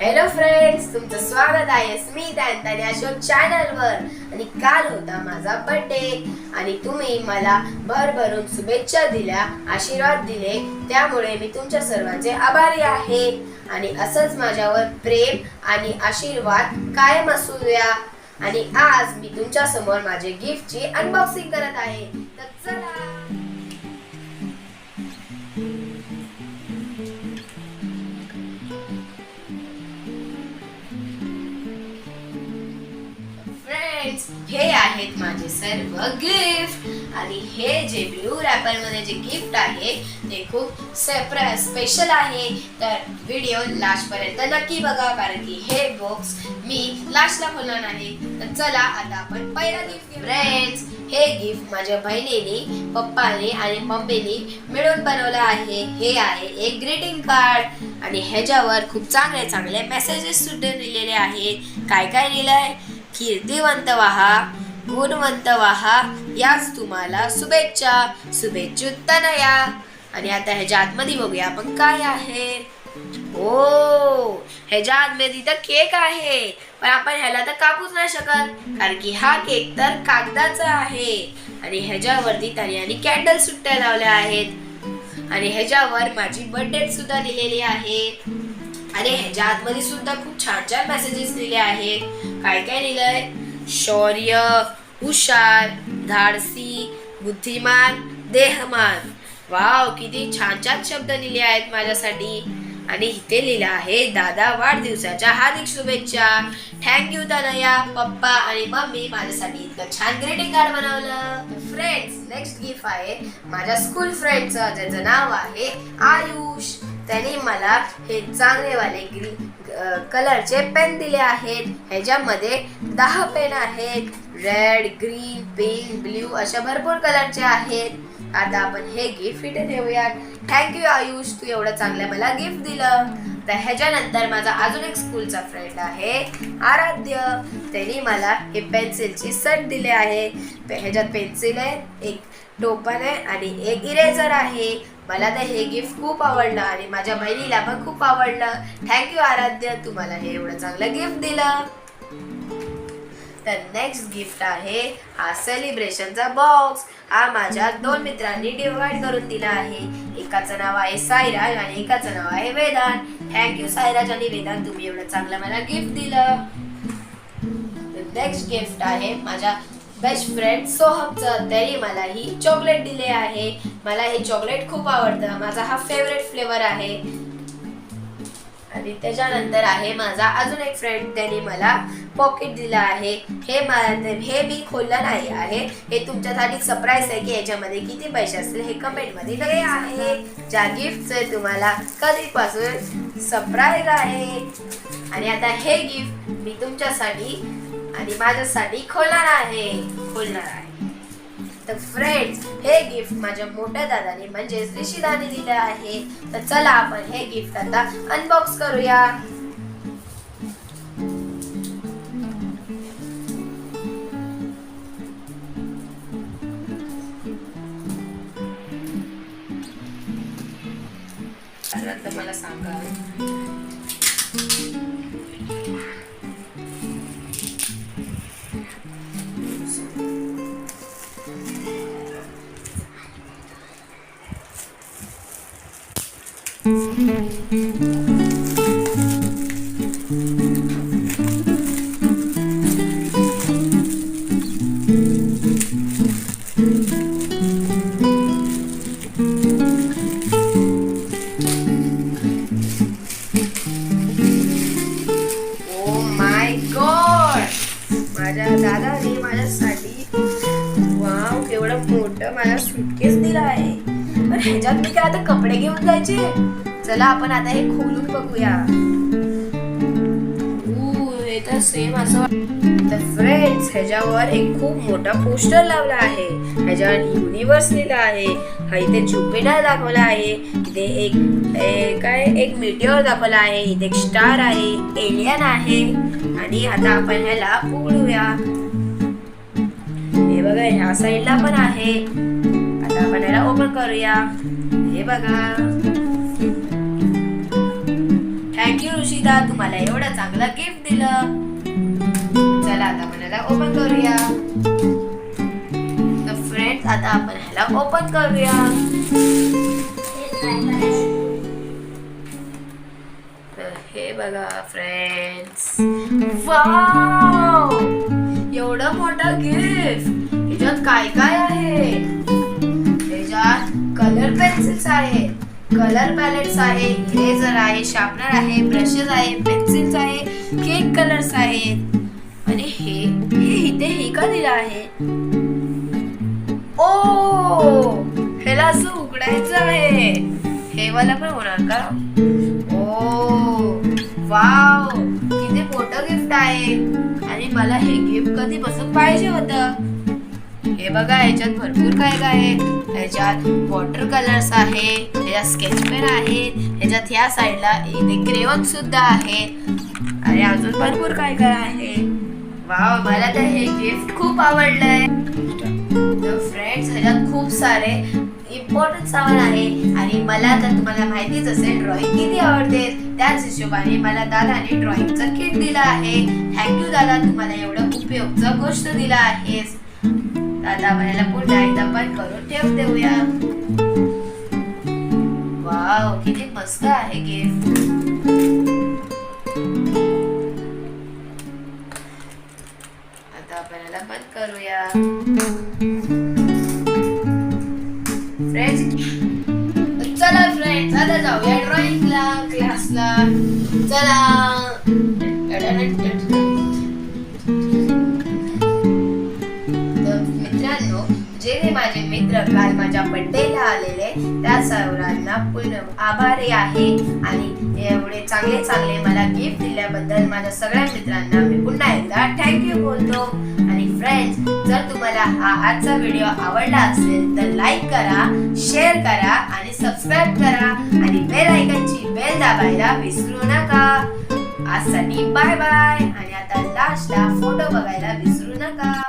Hello friends, तुमचं स्वागत आहे स्मित अँड तन्या शो चॅनलवर. आणि काल होता माझा बर्थडे आणि तुम्ही मला भरभरून शुभेच्छा दिल्या, आशीर्वाद दिले, त्यामुळे मी तुमच्या सर्वांचे आभारी आहे. आणि असंच माझ्यावर प्रेम आणि आशीर्वाद कायम असू द्या. आणि आज मी तुमच्या समोर माझे गिफ्टची अनबॉक्सिंग करत आहे. तर चला. हे आहेत माझे सर्व गिफ्ट. आणि हे जे ब्लू रॅपर मध्ये जे गिफ्ट आहे ते खूप स्पेशल आहे. तर व्हिडिओ लास्ट पर्यंत नक्की बघा, कारण की हे बॉक्स मी लास्टला खोलणार नाही. तर चला आता आपण पहिला गिफ्ट. फ्रेंड्स, हे गिफ्ट माझ्या बहिणीने, पप्पाने आणि मम्मीने मिळून बनवलं आहे. हे आहे एक ग्रीटिंग कार्ड आणि ह्याच्यावर खूप चांगले चांगले मेसेजेस सुद्धा दिलेले आहेत. काय काय लिहिलंय? कीर्तिवंत व्हा, गुणवंत व्हा, याच तुम्हाला शुभेच्छा, शुभेच्छुत तनया. आणि आता ह्याच्या आतमध्ये बघूया आपण काय आहे. ओ, ह्याच्या आतमध्ये तर केक आहे, पण आपण ह्याला तर कापूच नाही शकत, कारण की हा केक तर कागदाचा आहे. आणि ह्याच्यावरती तनयाने कॅन्डल सुद्धा लावल्या आहेत. आणि ह्याच्यावर माझी बर्थडे सुद्धा लिहिलेली आहे. आणि ह्याच्या आतमध्ये सुद्धा खूप छान छान मेसेजेस लिहिले आहेत. काय काय लिहिलंय? शौर्य, हुशार, धाडसी, बुद्धिमान, देहमान. वाव, किती छान छान शब्द लिहिले आहेत माझ्यासाठी. आणि इथे लिहिलं आहे, दादा वाढदिवसाच्या हार्दिक शुभेच्छा. थँक्यू तनया, पप्पा आणि मम्मी माझ्यासाठी इतकं छान ग्रीटिंग कार्ड बनवलं. फ्रेंड्स, नेक्स्ट गिफ्ट आहे माझ्या स्कूल फ्रेंडचं, ज्याचं नाव आहे आयुष. त्यांनी मला हे चांगलेवाले कलरचे पेन दिले आहेत. ह्याच्यामध्ये 10 पेन आहेत. रेड, ग्रीन, पिंक, ब्ल्यू अशा भरपूर कलरचे आहेत. आता आपण हे गिफ्ट इथे ठेवूयात. थँक्यू आयुष, तू एवढं चांगलं मला गिफ्ट दिलं. तर ह्याच्यानंतर माझा अजून एक स्कूलचा फ्रेंड आहे आराध्य. त्यांनी मला हे पेन्सिलची सेट दिले आहे. ह्याच्यात पेन्सिल आहे, एक टोपन आहे आणि एक इरेझर आहे. मला तर हे गिफ्ट खूप आवडलं आणि माझ्या बहिणीला पण खूप आवडलं. थँक्यू आराध्य, तू मला हे एवढं चांगलं गिफ्ट दिलं. तर नेक्स्ट गिफ्ट आहे हा सेलिब्रेशनचा बॉक्स. हा माझ्या 2 मित्रांनी डिवाइड करून दिला आहे. एकाचं नाव आहे साईराज आणि एकाचं नाव आहे वेदांत. थँक्यू साईराज आणि वेदांत, तुम्ही एवढं चांगलं मला गिफ्ट दिलं. नेक्स्ट गिफ्ट आहे माझ्या बेस्ट फ्रेंड सोहमचं. त्यांनी मला ही चॉकलेट दिले आहे. मला हे चॉकलेट खूप आवडतं, माझा हा फेवरेट फ्लेवर आहे. आणि त्याच्यानंतर आहे माझा अजून एक फ्रेंड, त्यांनी मला पॉकेट दिला आहे. हे मी खोललं नाही आहे, हे तुमच्यासाठी सरप्राईज आहे की याच्यामध्ये किती पैसे असतील हे कमेंट मध्ये नक्की आहे. ज्या गिफ्टचे तुम्हाला कधीपासून सरप्राईज आहे. आणि आता हे गिफ्ट मी तुमच्यासाठी आणि माझ्यासाठी खोलणार आहे. तर फ्रेंड्स, हे गिफ्ट माझ्या मोठ्या दादाने म्हणजे ऋषिदाने दिलं आहे. तर चला आपण हे गिफ्ट आता अनबॉक्स करूया. आता मला सांगा, माझ्या दादाने माझ्यासाठी वाव केवढं मोठं मला सुटकेस दिलं आहे. पण ह्याच्यात मी काय आता कपडे घेऊन जायचे? चला आपण आता हे खोलून बघूया. हे तर सेम असं. तर फ्रेंड्स, ह्याच्यावर एक खूप मोठा पोस्टर लावला आहे. ह्याच्यावर युनिवर्स लिहिलं आहे. हा इथे ज्युपिटर दाखवला आहे. इथे एक मीटिओर दाखवला आहे. इथे एक स्टार आहे, एलियन आहे. आणि आता आपण ह्याला उघडूया. हे बघा, ह्या साईडला पण आहे. आता आपण ह्याला ओपन करूया. हे बघा. थँक्यू ऋषिदा, तुम्हाला एवढं चांगलं गिफ्ट दिलं. चला आता आपण ह्याला ओपन करूया. तर फ्रेंड्स, आता आपण ह्याला ओपन करूया. तर हे बघा फ्रेंड्स, वाव, एवढं मोठं गिफ्ट. ह्याच्यात काय काय आहे? ह्याच्यात कलर पेन्सिल्स आहेत, कलर पॅलेट्स आहे, इरेजर आहे, शार्पनर आहे, ब्रशेस आहे, पेन्सिल्स आहे, केक कलर्स आहेत. आणि हे इथे हे का दिलं आहे? ओ, ह्याला असं उघडायचं आहे. हे वाला पण होणार का? ओ वाव, किती मोठं गिफ्ट आहे. आणि मला हे गिफ्ट कधीपासून पाहिजे होतं. हे बघा, ह्याच्यात भरपूर काय काय आहे. ह्याच्यात वॉटर कलर्स आहे, ह्याच्यात स्केच पेन आहे, ह्याच्यात ह्या साईडला इथे क्रेयॉन सुद्धा आहे आणि अजून भरपूर काय काय आहे. वाव, मला तर हे गिफ्ट खूप आवडलंय. तर फ्रेंड्स, ह्याच्यात खूप सारे इम्पॉर्टंट सामान आहे आणि मला तर तुम्हाला माहितीच असेल ड्रॉइंग किती आवडते. त्याच हिशोबाने मला दादाने ड्रॉइंगचं किट दिलं आहे. थँक्यू दादा, तुम्हाला एवढं उपयोगचं गोष्ट दिला आहेस. आता आपल्याला पुन्हा एकदा बंद करून ठेवून देऊया. वाव, किती मस्त आहे गिफ्ट. आता आपल्याला बंद करूया. फ्रेंड्स, चला फ्रेंड्स, आता जाऊया ड्रॉइंगला क्लासला. चला. जे माझे मित्र काल माझ्या बर्थडेला आलेले, त्या सर्वांना पूर्ण आभारी आहे. आणि एवढे चांगले चांगले मला गिफ्ट दिल्याबद्दल माझ्या सगळ्या मित्रांना मी पुन्हा एकदा थँक्यू बोलतो. आणि फ्रेंड्स, जर तुम्हाला हा आजचा व्हिडिओ आवडला असेल तर लाईक करा, शेअर करा आणि सबस्क्राईब करा आणि बेल आयकॉनची बेल दाबायला विसरू नका. आजसाठी बाय बाय. आणि आता लास्टला फोटो बघायला विसरू नका.